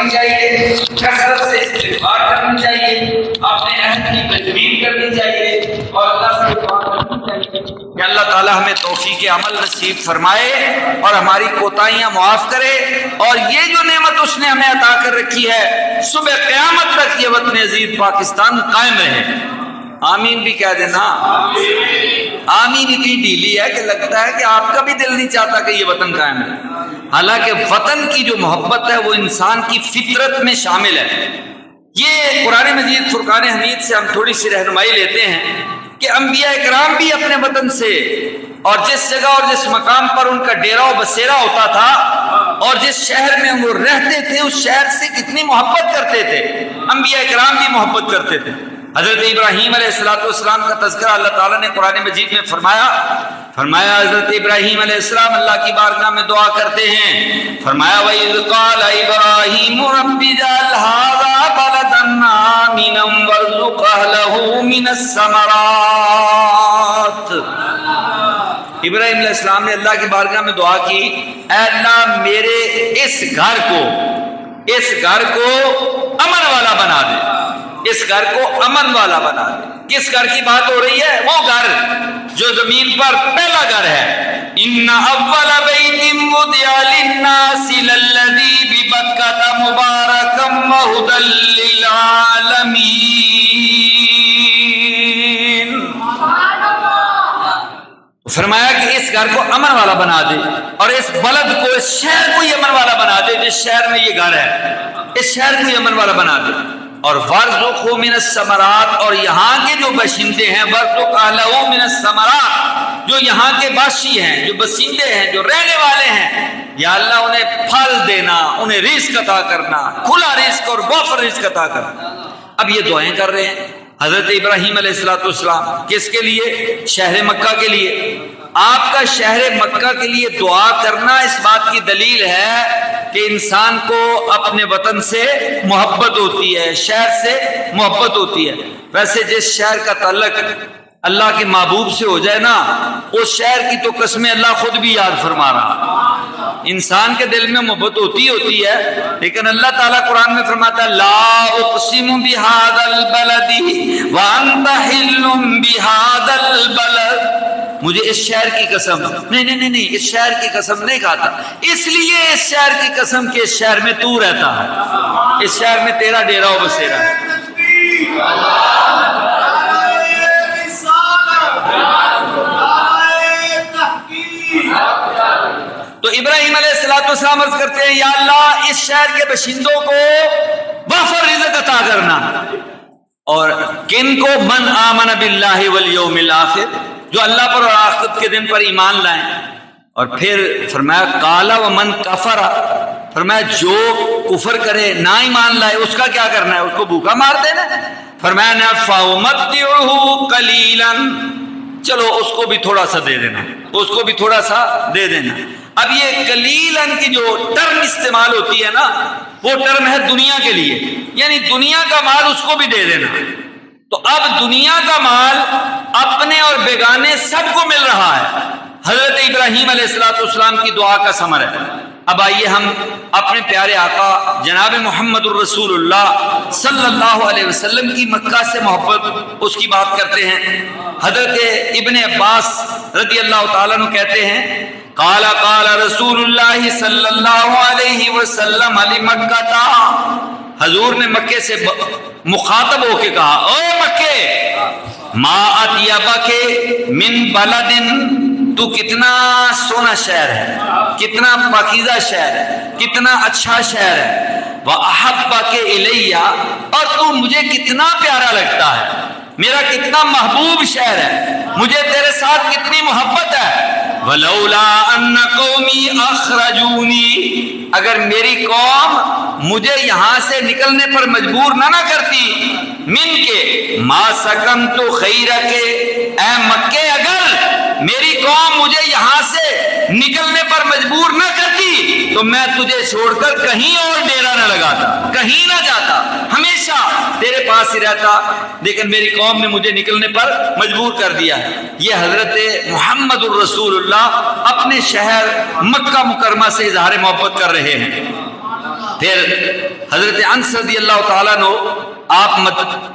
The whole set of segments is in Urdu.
چاہیے، کثرت سے استغفار کرنی چاہیے، اپنے عہد کی تجدید کرنی چاہیے اور اللہ سے دعا کرنی چاہیے کہ اللہ تعالیٰ ہمیں توفیق عمل نصیب فرمائے اور ہماری کوتاہیاں معاف کرے، اور یہ جو نعمت اس نے ہمیں عطا کر رکھی ہے صبح قیامت تک یہ وطن عزیز پاکستان قائم رہے۔ آمین بھی کہہ دینا۔ آمین اتنی ڈھیلی ہے کہ لگتا ہے کہ آپ کا بھی دل نہیں چاہتا کہ یہ وطن قائم رہے، حالانکہ وطن کی جو محبت ہے وہ انسان کی فطرت میں شامل ہے۔ یہ قرآن مجید فرقان حمید سے ہم تھوڑی سی رہنمائی لیتے ہیں کہ انبیاء اکرام بھی اپنے وطن سے اور جس جگہ اور جس مقام پر ان کا ڈیرا و بسیرا ہوتا تھا اور جس شہر میں وہ رہتے تھے اس شہر سے کتنی محبت کرتے تھے۔ انبیاء اکرام بھی محبت کرتے تھے۔ حضرت ابراہیم علیہ السلام کا تذکرہ اللہ تعالیٰ نے قرآن مجید میں فرمایا حضرت ابراہیم علیہ السلام اللہ کی بارگاہ میں دعا کرتے ہیں، فرمایا وَإِذْ قَالَ إِبْرَاهِيمُ رَبِّ اجْعَلْ هَٰذَا بَلَدًا آمِنًا وَارْزُقْ أَهْلَهُ مِنَ الثَّمَرَاتِ۔ ابراہیم علیہ السلام نے اللہ کی بارگاہ میں دعا کی، اے اللہ میرے اس گھر کو امن والا بنا دے، اس گھر کو امن والا بنا دے۔ کس گھر کی بات ہو رہی ہے؟ وہ گھر جو زمین پر پہلا گھر ہے۔ ان اول بیت وضع للناس للذی ببکۃ مبارکا وہدی للعالمین۔ فرمایا کہ اس گھر کو امن والا بنا دے اور اس بلد کو، اس شہر کو یہ امن والا بنا دے، جس شہر میں یہ گھر ہے اس شہر کو یہ امن والا بنا دے، اور وَارْزُقْهُ مِنَ الثَّمَرَاتِ، اور یہاں کے جو باشندے ہیں، وَارْزُقْ أَهْلَهُ مِنَ الثَّمَرَاتِ، جو یہاں کے باشی ہیں، جو بسندے ہیں، جو رہنے والے ہیں، یا اللہ انہیں پھل دینا، انہیں رزق عطا کرنا، کھلا رزق اور وافر رزق عطا کرنا۔ اب یہ دعائیں کر رہے ہیں حضرت ابراہیم علیہ السلام، کس کے لیے؟ شہر مکہ کے لیے۔ آپ کا شہر مکہ کے لیے دعا کرنا اس بات کی دلیل ہے کہ انسان کو اپنے وطن سے محبت ہوتی ہے، شہر سے محبت ہوتی ہے۔ ویسے جس شہر کا تعلق اللہ کے محبوب سے ہو جائے نا، اس شہر کی تو قسمیں اللہ خود بھی یاد فرما رہا۔ انسان کے دل میں محبت ہوتی ہے، لیکن اللہ تعالیٰ قرآن میں فرماتا ہے لا اقسم بہذا البلد وانت حل بہذا البلد، مجھے اس شہر کی قسم نہیں، اس شہر کی قسم نہیں کھاتا، اس لیے اس شہر کی قسم کہ اس شہر میں تو رہتا ہے، اس شہر میں تیرا ڈیرا و بسیرا ہے۔ تو ابراہیم علیہ السلام عرض کرتے ہیں یا اللہ اس شہر کے باشندوں کو وافر رزق عطا کرنا، اور کن کو؟ من آمن باللہ والیوم الآخر، جو اللہ پر اور آخرت کے دن پر ایمان لائیں۔ اور پھر فرمایا قال ومن کفر، فرمایا جو کفر کرے، نہ ایمان لائے، اس کا کیا کرنا ہے؟ اس کو بھوکا مار دینا۔ فرمایا فَأُمَتِّعُهُ قَلِيلًا، چلو اس کو بھی تھوڑا سا دے دینا، اس کو بھی تھوڑا سا دے دینا۔ اب یہ قلیلاً کی جو ٹرم استعمال ہوتی ہے نا، وہ ٹرم ہے دنیا کے لیے، یعنی دنیا کا مال اس کو بھی دے دینا۔ تو اب دنیا کا مال اپنے اور بیگانے سب کو مل رہا ہے، حضرت ابراہیم علیہ السلام کی دعا کا ثمر ہے۔ اب آئیے ہم اپنے پیارے آقا جناب محمد الرسول اللہ صلی اللہ علیہ وسلم کی مکہ سے محبت، اس کی بات کرتے ہیں۔ حضرت ابن عباس رضی اللہ تعالیٰ عنہ کہتے ہیں قال رسول اللہ صلی اللہ علیہ وسلم لمکہ، حضور نے مکے سے مخاطب ہو کے کہا اے مکے، ما اطیبک من بلد، تو کتنا سونا شہر ہے، کتنا پاکیزہ شہر ہے، کتنا اچھا شہر ہے، وَأَحَبَّكَ إِلَيَّ، اور تو مجھے کتنا پیارا لگتا ہے، میرا کتنا محبوب شہر ہے، مجھے تیرے ساتھ کتنی محبت ہے۔ وَلَوْلَا أَنَّ قَوْمِي أَخْرَجُونِي، اگر میری قوم مجھے یہاں سے نکلنے پر مجبور نہ کرتی، من کے ما سکنت خیرک، اے مکے اگر میری قوم مجھے یہاں سے نکلنے پر مجبور نہ کرتی تو میں تجھے چھوڑ کر کہیں اور ڈیرا نہ لگاتا، کہیں نہ جاتا، ہمیشہ تیرے پاس ہی رہتا، لیکن میری قوم نے مجھے نکلنے پر مجبور کر دیا۔ یہ حضرت محمد الرسول اللہ اپنے شہر مکہ مکرمہ سے اظہار محبت کر رہے ہیں۔ پھر حضرت انس رضی اللہ تعالیٰ عنہ آپ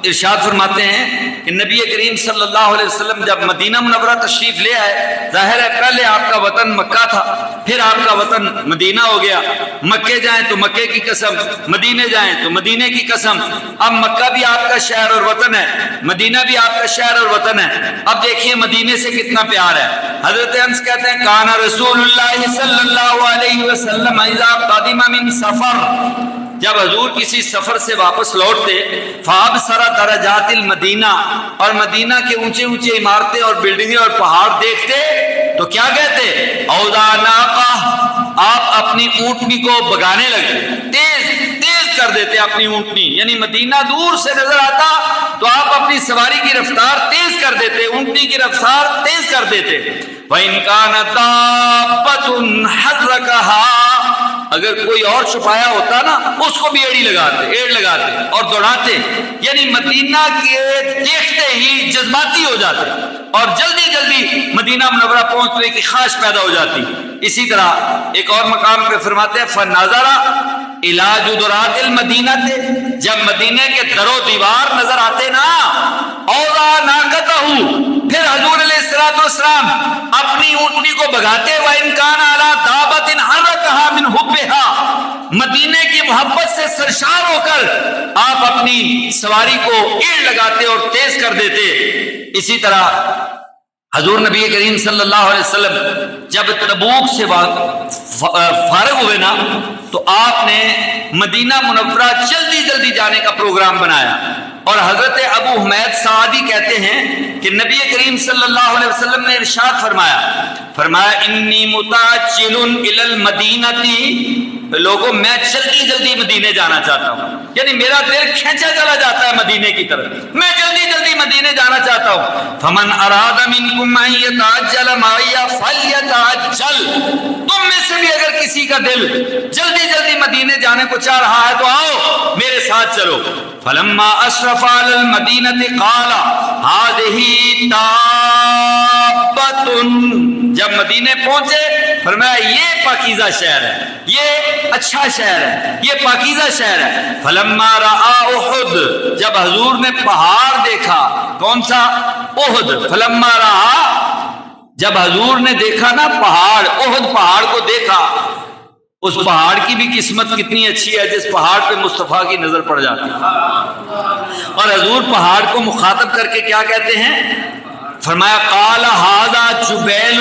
ارشاد فرماتے ہیں کہ نبی کریم صلی اللہ علیہ وسلم جب مدینہ منورہ تشریف لے آئے، ظاہر ہے پہلے آپ کا وطن مکہ تھا، پھر آپ کا وطن مدینہ ہو گیا، مکے جائیں تو مکے کی قسم، مدینے جائیں تو مدینے کی قسم، اب مکہ بھی آپ کا شہر اور وطن ہے، مدینہ بھی آپ کا شہر اور وطن ہے۔ اب دیکھیے مدینے سے کتنا پیار ہے۔ حضرت انس کہتے ہیں کان رسول اللہ صلی اللہ علیہ وسلم اذا قدم من سفر، جب حضور کسی سفر سے واپس لوٹتے، فابصر درجات المدینہ، اور مدینہ کے اونچے اونچے عمارتیں اور بلڈنگیں اور پہاڑ دیکھتے تو کیا کہتے؟ اوضا ناقہ، آپ اپنی اونٹنی کو بگانے لگتے، تیز کر دیتے اپنی اونٹنی، یعنی مدینہ دور سے نظر آتا تو آپ اپنی سواری کی رفتار تیز کر دیتے، اونٹنی کی رفتار تیز کر دیتے۔ وَإِنْ كَانَ دَابَّةٌ حَرَّكَهَا، اگر کوئی اور چھپایا ہوتا نا اس کو بھی ایڑ لگاتے اور دوڑاتے، یعنی مدینہ کے دیکھتے ہی جذباتی ہو جاتے اور جلدی جلدی مدینہ منورہ پہنچنے کی خواہش پیدا ہو جاتی۔ اسی طرح ایک اور مقام پہ فرماتے ہیں فَنَظَرَ إِلَى جُدُرَاتِ الْمَدِينَةِ، جب مدینے کے در و دیوار نظر آتے نا، اوضا ناقتہ، پھر حضور علیہ السلام اپنی اونٹنی کو بگاتے، وَإِنْ كَانَ عَلَى دَابَةٍ حَرَّكَهَا مِنْ حُبِّهَا، مدینے کی محبت سے سرشار ہو کر آپ اپنی سواری کو ایڑ لگاتے اور تیز کر دیتے۔ اسی طرح حضور نبی کریم صلی اللہ علیہ وسلم جب تبوک سے فارغ ہوئے نا تو آپ نے مدینہ منورہ جلدی جلدی جانے کا پروگرام بنایا، اور حضرت ابو حمید سعدی کہتے ہیں کہ نبی کریم صلی اللہ علیہ وسلم نے ارشاد فرمایا انی متعجل الی المدینہ، لوگوں میں جلدی جلدی مدینے جانا چاہتا ہوں، یعنی میرا دل کھینچا چلا جاتا ہے مدینے کی طرف، میں جلدی جلدی مدینے جانا چاہتا ہوں۔ فمن اراد منکم ان یتعجل معی فلیتعجل، تم میں سے بھی اگر کسی کا دل جلدی جلدی مدینے جانے کو چاہ رہا ہے تو آؤ میرے ساتھ چلو۔ فلما اشرف علی المدینہ قال هذه تابۃ، جب مدینے پہنچے فرمایا یہ پاکیزہ شہر ہے، یہ اچھا شہر ہے، یہ پاکیزہ شہر ہے۔ فلما رأى احد، جب حضور نے پہاڑ دیکھا، کون سا؟ احد۔ فلما رأى، جب حضور نے دیکھا نا پہاڑ، احد پہاڑ کو دیکھا، اس پہاڑ کی بھی قسمت کتنی اچھی ہے جس پہاڑ پہ مصطفیٰ کی نظر پڑ جاتی ہے۔ اور حضور پہاڑ کو مخاطب کر کے کیا کہتے ہیں؟ فرمایا قال ھذا جبیل،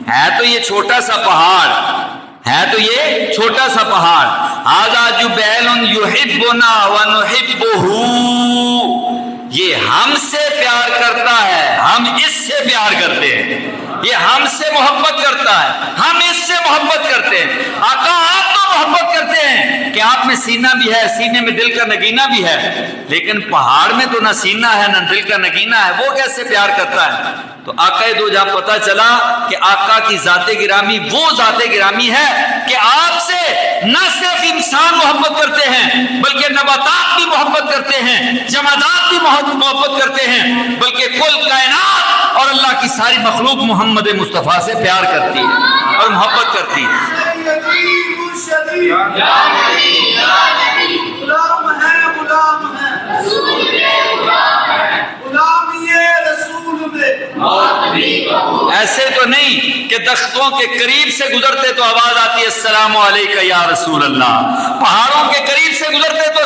ہے تو یہ چھوٹا سا پہاڑ، ہے تو یہ چھوٹا سا پہاڑ، ھذا جبیل یحبنا ونحبہ، یہ ہم سے پیار کرتا ہے، ہم اس سے پیار کرتے ہیں، یہ ہم سے محبت کرتا ہے، ہم اس سے محبت کرتے ہیں۔ آقا آپ تو محبت کرتے ہیں کہ آپ میں سینہ بھی ہے، سینے میں دل کا نگینہ بھی ہے، لیکن پہاڑ میں تو نہ سینہ ہے نہ دل کا نگینہ ہے، وہ کیسے پیار کرتا ہے؟ تو آقا دو جہاں پتہ چلا کہ آقا کی ذات گرامی وہ ذات گرامی ہے کہ آپ سے نہ صرف انسان محبت کرتے ہیں بلکہ نباتات بھی محبت کرتے ہیں، جمادات بھی محبت کرتے ہیں، بلکہ کل کائنات اور اللہ کی ساری مخلوق محمد مصطفیٰ سے پیار کرتی ہے اور محبت کرتی ہے۔ ایسے تو نہیں کہ درختوں کے قریب سے گزرتے تو آواز آتی ہے السلام علیکہ یا رسول اللہ، پہاڑوں کے قریب سے گزرتے تو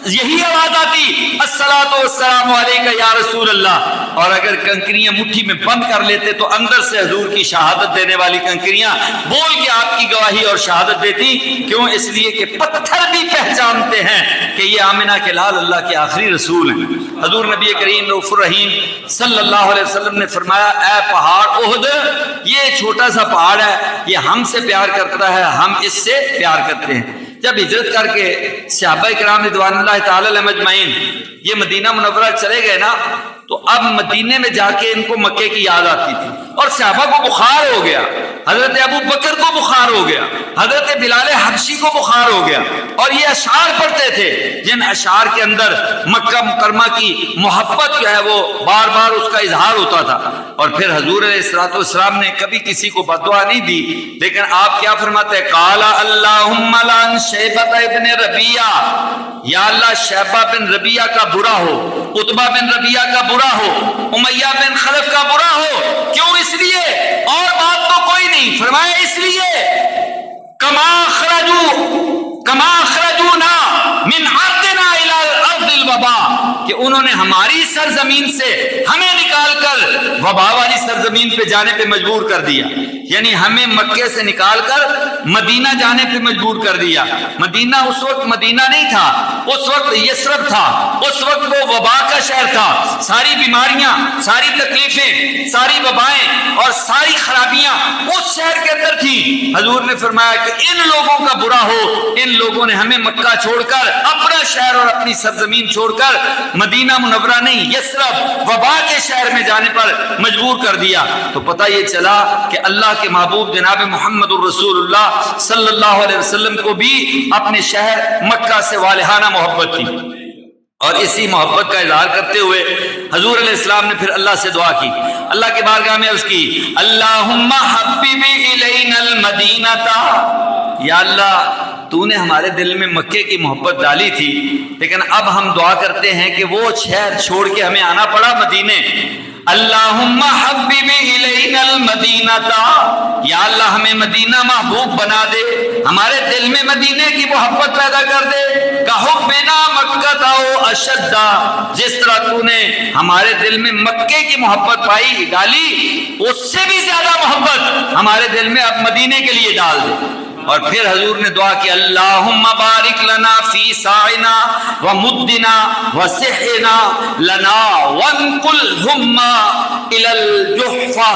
یہی آواز آتی الصلاۃ والسلام علیکہ یا رسول اللہ، اور اگر کنکریاں مٹھی میں بند کر لیتے تو اندر سے حضور کی شہادت دینے والی کنکریاں بول کے آپ کی گواہی اور شہادت دیتی۔ کیوں؟ اس لیے کہ پتھر بھی پہچانتے ہیں کہ یہ آمنہ کے لال اللہ کے آخری رسول ہیں۔ حضور نبی کریم رؤوف الرحیم صلی اللہ علیہ وسلم نے فرمایا اے پہاڑ احد، یہ چھوٹا سا پہاڑ ہے، یہ ہم سے پیار کرتا ہے، ہم اس سے پیار کرتے ہیں۔ جب ہجرت کر کے صحابہ کرام رضوان اللہ تعالی علیہم اجمعین یہ مدینہ منورہ چلے گئے نا تو اب مدینے میں جا کے ان کو مکے کی یاد آتی تھی اور صحابہ کو بخار ہو گیا حضرت ابو بکر کو بخار ہو گیا، حضرت بلال حبشی کو بخار ہو گیا، اور یہ اشعار پڑھتے تھے جن اشعار کے اندر مکہ مکرمہ کی محبت جو ہے وہ بار بار اس کا اظہار ہوتا تھا۔ اور پھر حضور علیہ الصلوۃ والسلام نے کبھی کسی کو بد دعا نہیں دی، لیکن آپ کیا فرماتے ہیں؟ قال اللہم لعن شیبہ ابن ربیعہ، یا اللہ شیبہ بن ربیعہ کا برا ہو، عتبہ بن ربیعہ کا برا ہو، امیہ بن خلف کا برا ہو۔ کیوں؟ اس لیے، اور بات تو کوئی نہیں، فرمایا اس لیے کما خرجونا من ارضنا الى الارض الوبا، کہ انہوں نے ہماری سرزمین سے ہمیں نکال کر وبا والی سرزمین پہ جانے پہ مجبور کر دیا، یعنی ہمیں مکے سے نکال کر مدینہ جانے پہ مجبور کر دیا۔ مدینہ اس وقت مدینہ نہیں تھا، اس وقت یثرب تھا، اس وقت وہ وبا کا شہر تھا، ساری بیماریاں، ساری تکلیفیں، ساری وبائیں اور ساری خرابیاں اس شہر کے اندر تھی۔ حضور نے فرمایا کہ ان لوگوں کا برا ہو، ان لوگوں نے ہمیں مکہ چھوڑ کر، اپنا شہر اور اپنی سرزمین چھوڑ کر مدینہ منورہ نہیں یثرب وبا کے شہر میں جانے پر مجبور کر دیا۔ تو پتہ یہ چلا کہ اللہ کے محبوب جناب محمد الرسول اللہ صلی اللہ علیہ وسلم کو بھی اپنے شہر مکہ سے والہانہ محبت تھی، اور اسی محبت کا اظہار کرتے ہوئے حضور علیہ السلام نے پھر اللہ سے دعا کی، اللہ کے بارگاہ میں عرض کی، اللہم حبب الینا المدینہ، یا اللہ تو نے ہمارے دل میں مکے کی محبت ڈالی تھی، لیکن اب ہم دعا کرتے ہیں کہ وہ شہر چھوڑ کے ہمیں آنا پڑا مدینے۔ اللہم حبب الینا المدینہ، یا اللہ ہمیں مدینہ محبوب بنا دے، ہمارے دل میں مدینے کی محبت پیدا کر دے، کحبنا مکہ او اشد، جس طرح تو نے ہمارے دل میں مکے کی محبت پائی ڈالی، اس سے بھی زیادہ محبت ہمارے دل میں اب مدینے کے لیے ڈال دے۔ اور پھر حضور نے دعا کی، اللہم بارک لنا فی ساعنا ومدنا وسحنا لنا وانقلہم الی الجحفہ،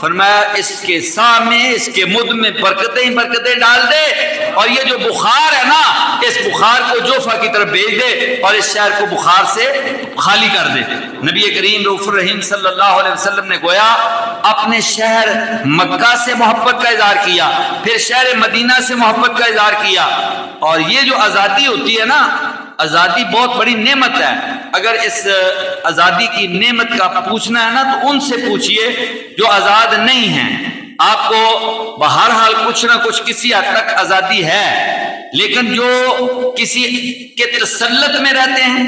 فرمایا اس کے سا میں، اس کے مد میں برکتیں ہی برکتیں ڈال دے، اور یہ جو بخار ہے نا، اس بخار کو جوفہ کی طرف بھیج دے، اور اس شہر کو بخار سے خالی کر دے۔ نبی کریم رؤوف الرحیم صلی اللہ علیہ وسلم نے گویا اپنے شہر مکہ سے محبت کا اظہار کیا، پھر شہر مدینہ سے محبت کا اظہار کیا۔ اور یہ جو آزادی ہوتی ہے نا، آزادی بہت بڑی نعمت ہے۔ اگر اس آزادی کی نعمت کا پوچھنا ہے نا تو ان سے پوچھئے جو آزاد نہیں ہیں۔ آپ کو بہرحال کچھ نہ کچھ کسی حد تک آزادی ہے، لیکن جو کسی کے تسلط میں رہتے ہیں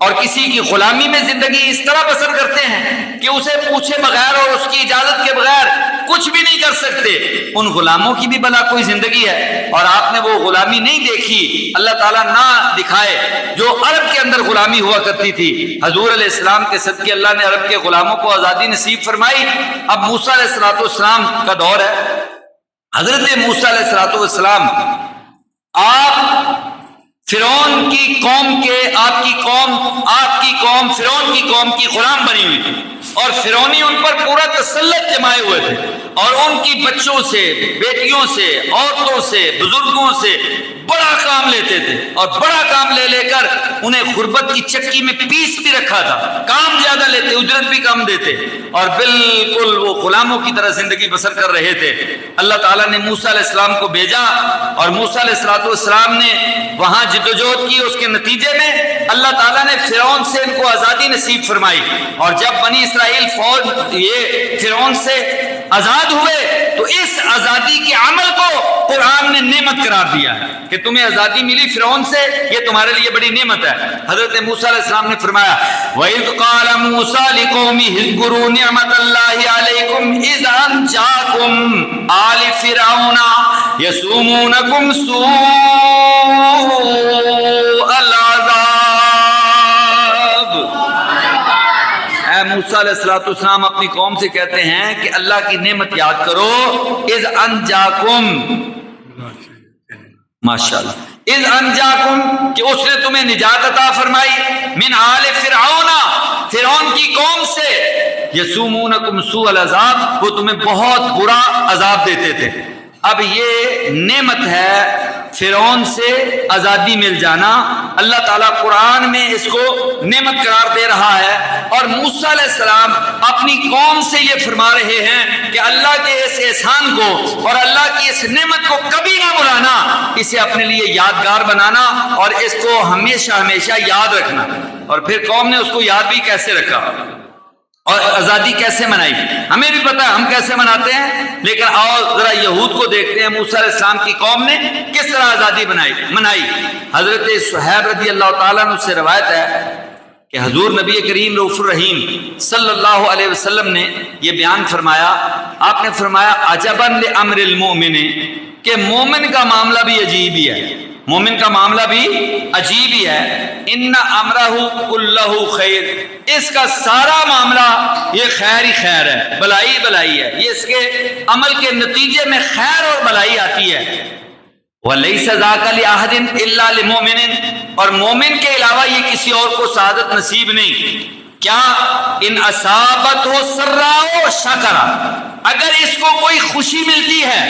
اور کسی کی غلامی میں زندگی اس طرح بسر کرتے ہیں کہ اسے پوچھے بغیر اور اس کی اجازت کے بغیر کچھ بھی نہیں کر سکتے، ان غلاموں کی بھی بلا کوئی زندگی ہے۔ اور آپ نے وہ غلامی نہیں دیکھی، اللہ تعالیٰ نہ دکھائے جو عرب کے اندر غلامی ہوا کرتی تھی۔ حضور علیہ السلام کے صدقے اللہ نے عرب کے غلاموں کو آزادی نصیب فرمائی۔ اب موسیٰ علیہ السلام کا دور ہے۔ حضرت موسیٰ علیہ السلام، آپ فرعون کی قوم کے، آپ کی قوم فرعون کی قوم کی غلام بنی ہوئی تھی، اور فرعونی ان پر پورا تسلط جمائے ہوئے تھے، اور ان کی بچوں سے، بیٹیوں سے، عورتوں سے، بزرگوں سے بڑا کام لیتے تھے، اور بڑا کام لے لے کر انہیں غربت کی چکی میں پیس بھی رکھا تھا، کام زیادہ لیتے، اجرت بھی کم دیتے، اور بالکل وہ غلاموں کی طرح زندگی بسر کر رہے تھے۔ اللہ تعالیٰ نے موسیٰ علیہ السلام کو بھیجا، اور موسیٰ علیہ السلام نے وہاں جدوجہد کی، اس کے نتیجے میں اللہ تعالیٰ نے فرعون سے ان کو آزادی نصیب فرمائی۔ اور جب بنی اسرائیل فوج یہ فرعون سے آزاد ہوئے تو اس آزادی کے عمل کو قرآن نے نعمت قرار دیا ہے کہ تمہیں آزادی ملی فرعون سے، یہ تمہارے لیے بڑی نعمت ہے۔ حضرت موسیٰ علیہ السلام نے فرمایا، وَإِذْ قَالَ مُوسَىٰ لِقَوْمِهِ اذْكُرُوا نِعْمَةَ اللَّهِ عَلَيْكُمْ إِذْ أَنْجَاكُمْ آلِ فِرْعَوْنَ يَسُومُونَكُمْ سُوءَ الْعَذَابِ۔ اے موسیٰ علیہ السلام اپنی قوم سے کہتے ہیں کہ اللہ کی نعمت یاد کرو، اذ انجاکم، ماشاءاللہ، اذ انجاکم، کہ اس نے تمہیں نجات عطا فرمائی، من آل فرعون، فرعون کی قوم سے، یسومونکم سوء العذاب، وہ تمہیں بہت برا عذاب دیتے تھے۔ اب یہ نعمت ہے فرعون سے آزادی مل جانا، اللہ تعالیٰ قرآن میں اس کو نعمت قرار دے رہا ہے، اور موسیٰ علیہ السلام اپنی قوم سے یہ فرما رہے ہیں کہ اللہ کے اس احسان کو اور اللہ کی اس نعمت کو کبھی نہ بھلانا، اسے اپنے لیے یادگار بنانا اور اس کو ہمیشہ ہمیشہ یاد رکھنا۔ اور پھر قوم نے اس کو یاد بھی کیسے رکھا اور آزادی کیسے منائی، ہمیں بھی پتہ ہے ہم کیسے مناتے ہیں، لیکن آؤ ذرا یہود کو دیکھتے ہیں موسیٰ علیہ السلام کی قوم نے کس طرح آزادی منائی۔ حضرت صہیب رضی اللہ تعالیٰ عنہ سے روایت ہے کہ حضور نبی کریم رؤوف الرحیم صلی اللہ علیہ وسلم نے یہ بیان فرمایا، آپ نے فرمایا عجبا لامر المؤمن، کہ مومن کا معاملہ بھی عجیب ہی ہے، مومن کا معاملہ بھی عجیب ہی ہے، ان امرہ کلہ خیر، اس کا سارا معاملہ یہ خیر ہی خیر ہے، بلائی بلائی ہے، یہ اس کے عمل کے نتیجے میں خیر اور بلائی آتی ہے۔ وَلَيْسَ ذَاكَ لِأَحَدٍ إِلَّا لِمُؤْمِنٍ، اور مومن کے علاوہ یہ کسی اور کو سعادت نصیب نہیں۔ کیا ان اصابت ہو سراء شکر، اگر اس کو کوئی خوشی ملتی ہے،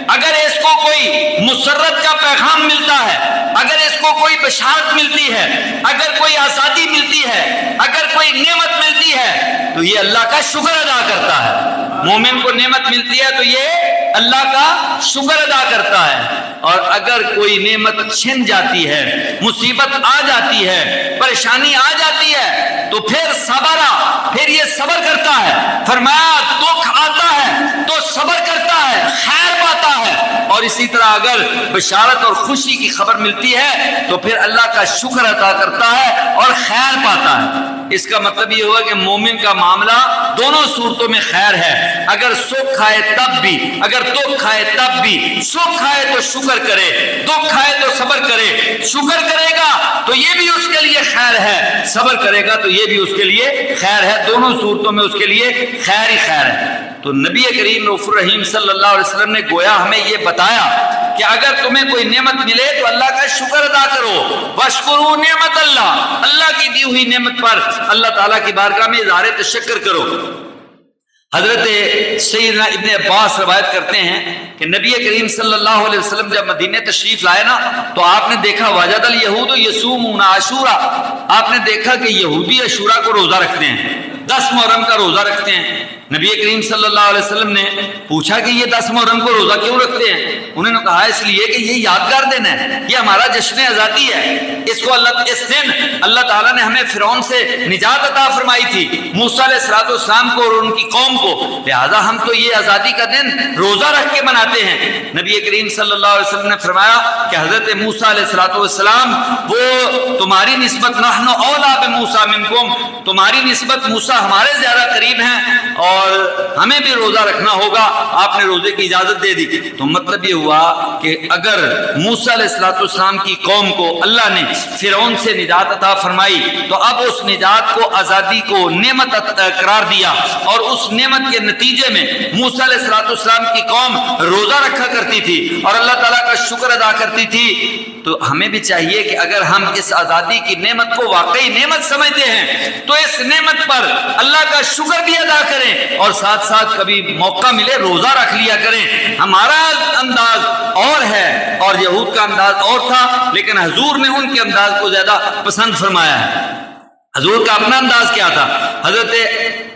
اگر اس کو کوئی مسرت کا پیغام ملتا ہے، اگر اس کو کوئی بشارت ملتی ہے، اگر کوئی آزادی ملتی ہے، اگر کوئی نعمت ملتی ہے تو یہ اللہ کا شکر ادا کرتا ہے۔ مومن کو نعمت ملتی ہے تو یہ اللہ کا شکر ادا کرتا ہے، اور اگر کوئی نعمت چھن جاتی ہے، مصیبت آ جاتی ہے، پریشانی آ جاتی ہے تو پھر صبر، پھر یہ صبر کرتا ہے۔ فرمایا دکھ آتا ہے تو صبر کرتا ہے، خیر پاتا ہے، اور اسی طرح اگر بشارت اور خوشی کی خبر ملتی ہے تو پھر اللہ کا شکر ادا کرتا ہے اور خیر پاتا ہے۔ اس کا مطلب یہ ہوا کہ مومن کا معاملہ دونوں صورتوں میں خیر ہے، اگر سکھ آئے تب بھی، اگر دکھ آئے تب بھی، سکھ آئے تو شکر کرے، دکھ آئے تو صبر کرے، شکر کرے گا تو یہ بھی اس کے لیے خیر ہے، صبر کرے گا تو یہ بھی اس کے لیے خیر ہے، دونوں صورتوں میں اس کے لیے خیر ہی خیر ہے۔ تو نبی کریم رؤوف الرحیم صلی اللہ علیہ وسلم نے گویا ہمیں یہ بتایا کہ اگر تمہیں کوئی نعمت ملے تو اللہ کا شکر ادا کرو، واشکروا نعمت اللہ، اللہ کی دی ہوئی نعمت پر اللہ تعالیٰ کی بارگاہ میں اظہار تشکر کرو۔ حضرت سیدنا ابن عباس روایت کرتے ہیں کہ نبی کریم صلی اللہ علیہ وسلم جب مدینہ تشریف لائے نا تو آپ نے دیکھا وجد الیہود یصومون عاشورا، آپ نے دیکھا کہ یہودی عاشورا کو روزہ رکھتے ہیں، 10 محرم کا روزہ رکھتے ہیں۔ نبی کریم صلی اللہ علیہ وسلم نے پوچھا کہ یہ 10 محرم کو روزہ کیوں رکھتے ہیں؟ انہوں نے کہا اس لیے کہ یہ یادگار دن ہے، یہ ہمارا جشن آزادی ہے، اس کو اس دن اللہ تعالیٰ نے ہمیں فرعون سے نجات عطا فرمائی تھی، موسیٰ علیہ السلام کو اور ان کی قوم کو، لہذا ہم تو یہ آزادی کا دن روزہ رکھ کے مناتے ہیں۔ نبی کریم صلی اللہ علیہ وسلم نے فرمایا کہ حضرت موسیٰ علیہ السلام وہ تمہاری نسبت نحن اولیٰ بموسیٰ منکم، تمہاری نسبت موسیٰ ہمارے زیادہ قریب ہیں اور ہمیں بھی روزہ رکھنا ہوگا، آپ نے روزے کی اجازت دے دی۔ تو مطلب یہ ہوا کہ اگر موسیٰ علیہ السلام کی قوم کو اللہ نے فرعون سے نجات عطا فرمائی تو اب اس نجات کو، آزادی کو نعمت قرار دیا، اور اس نعمت کے نتیجے میں موسیٰ علیہ السلام کی قوم روزہ رکھا کرتی تھی اور اللہ تعالیٰ کا شکر ادا کرتی تھی۔ تو ہمیں بھی چاہیے کہ اگر ہم اس آزادی کی نعمت کو واقعی نعمت سمجھتے ہیں تو اس نعمت پر اللہ کا شکر بھی ادا کریں، اور ساتھ ساتھ کبھی موقع ملے روزہ رکھ لیا کریں۔ ہمارا انداز اور ہے اور یہود کا انداز اور تھا، لیکن حضور نے ان کے انداز کو زیادہ پسند فرمایا ہے۔ حضور کا اپنا انداز کیا تھا؟ حضرت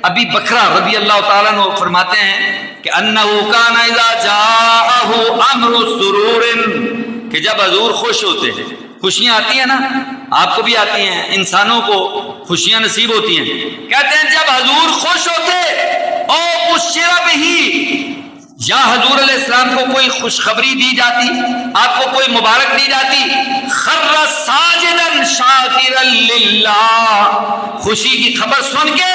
ابی بکرہ رضی اللہ تعالیٰ عنہ فرماتے ہیں کہ انہ کان اذا جاءہ امر سرور، کہ جب حضور خوش ہوتے ہیں، خوشیاں آتی ہیں نا، آپ کو بھی آتی ہیں، انسانوں کو خوشیاں نصیب ہوتی ہیں، کہتے ہیں جب حضور خوش ہوتے او بشر بہ، یا حضور علیہ السلام کو کوئی خوشخبری دی جاتی، آپ کو کوئی مبارک دی جاتی، خر ساجدا شاکرا للہ، خوشی کی خبر سن کے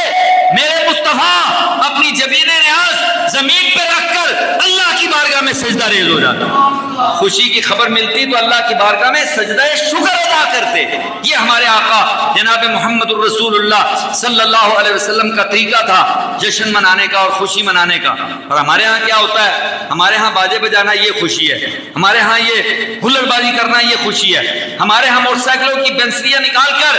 میرے مصطفیٰ اپنی جبین نیاز زمین پہ رکھ کر اللہ کی بارگاہ میں سجدہ ریز ہو جاتا۔ خوشی کی خبر ملتی تو اللہ کی بارگاہ میں سجدہ شکر ادا کرتے۔ یہ ہمارے آقا جناب محمد الرسول اللہ صلی اللہ علیہ وسلم کا طریقہ تھا جشن منانے کا اور خوشی منانے کا۔ اور ہمارے ہاں کیا ہوتا ہے؟ ہمارے ہاں باجے بجانا یہ خوشی ہے، ہمارے ہاں یہ ہلڑ بازی کرنا یہ خوشی ہے، ہمارے ہاں موٹر سائیکلوں کی بینسریاں نکال کر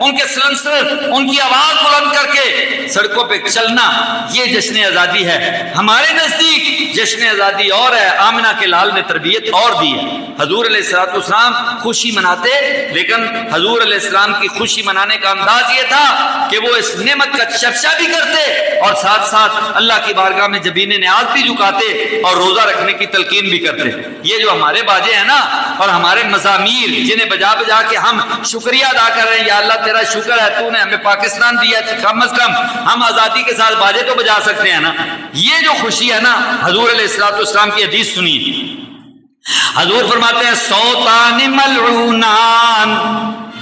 ان کے سلنسر، ان کی آواز بلند کر کے سڑکوں پہ چلنا یہ جشن آزادی ہے۔ ہمارے نزدیک جشن آزادی اور ہے، آمنہ کے لال نے تربیت اور دی ہے۔ حضور علیہ الصلوۃ والسلام خوشی مناتے، لیکن حضور علیہ السلام کی خوشی منانے کا انداز یہ تھا کہ وہ اس نعمت کا چرچا بھی کرتے اور ساتھ ساتھ اللہ کی بارگاہ میں جبین نیاز بھی جھکاتے اور روزہ رکھنے کی تلقین بھی کرتے۔ یہ جو ہمارے باجے ہیں نا اور ہمارے مزامیر جنہیں بجا بجا کے ہم شکریہ ادا کر رہے ہیں، یا اللہ تیرا شکر ہے تو نے ہمیں پاکستان دیا، کم از کم ہم آزادی کے ساتھ باجے تو بجا سکتے ہیں نا۔ یہ جو خوشی ہے نا، حضور علیہ الصلوۃ والسلام کی حدیث سنیے، حضور فرماتے ہیں صوتان ملعونان،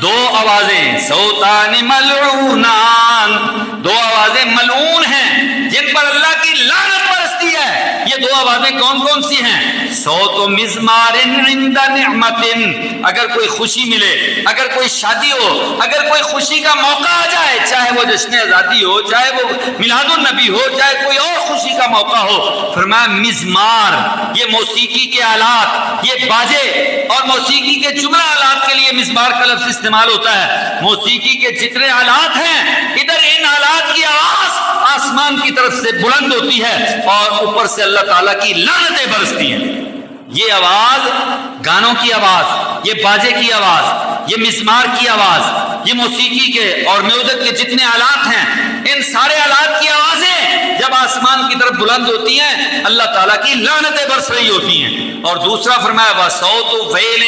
دو آوازیں، صوتان ملعونان، دو آوازیں ملعون ہیں جن پر اللہ کی لعنت برستی ہے۔ یہ دو آوازیں کون کون سی ہیں؟ صوت مزمار عند نعمت، اگر کوئی خوشی ملے، اگر کوئی شادی ہو، اگر کوئی خوشی کا موقع آ جائے، چاہے وہ جشن آزادی ہو، چاہے وہ میلاد النبی ہو، چاہے کوئی اور خوشی کا موقع ہو، فرمایا مزمار، یہ موسیقی کے آلات، یہ باجے اور موسیقی کے جملہ آلات کے لیے مزمار کا لفظ استعمال ہوتا ہے۔ موسیقی کے جتنے آلات ہیں، ادھر ان آلات کی آواز آسمان کی طرف سے بلند ہوتی ہے اور اوپر سے اللہ تعالیٰ کی لعنتیں برستی ہیں۔ یہ آواز، گانوں کی آواز، یہ باجے کی آواز، یہ مزمار کی آواز، یہ موسیقی کے اور میوزک کے جتنے آلات ہیں، ان سارے آلات کی آوازیں جب آسمان کی طرف بلند ہوتی ہیں، اللہ تعالیٰ کی لعنتیں برس رہی ہوتی ہیں۔ اور دوسرا فرمایا وَصَوْتُ وَيْلٍ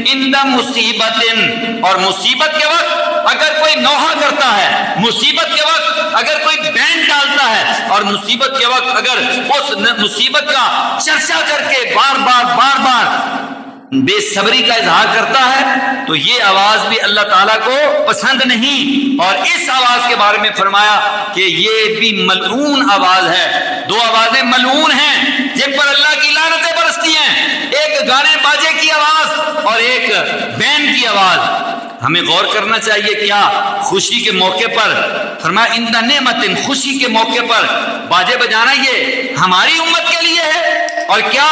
عِنْدَ مُصِیبَةٍ، اور مصیبت کے وقت اگر کوئی نوحہ کرتا ہے، مصیبت کے وقت اگر کوئی بینڈ ڈالتا ہے، اور مصیبت کے وقت اگر اس مصیبت کا چرچا کر کے بار بار بے صبری کا اظہار کرتا ہے، تو یہ آواز بھی اللہ تعالیٰ کو پسند نہیں۔ اور اس آواز کے بارے میں فرمایا کہ یہ بھی ملعون آواز ہے۔ دو آوازیں ملعون ہیں جن پر اللہ کی لعنتیں برستی ہیں، ایک گانے باجے کی آواز اور ایک بینڈ کی آواز۔ ہمیں غور کرنا چاہیے کیا خوشی کے موقع پر فرمایا عند نعمت، خوشی کے موقع پر باجے بجانا یہ ہماری امت کے لیے ہے، اور کیا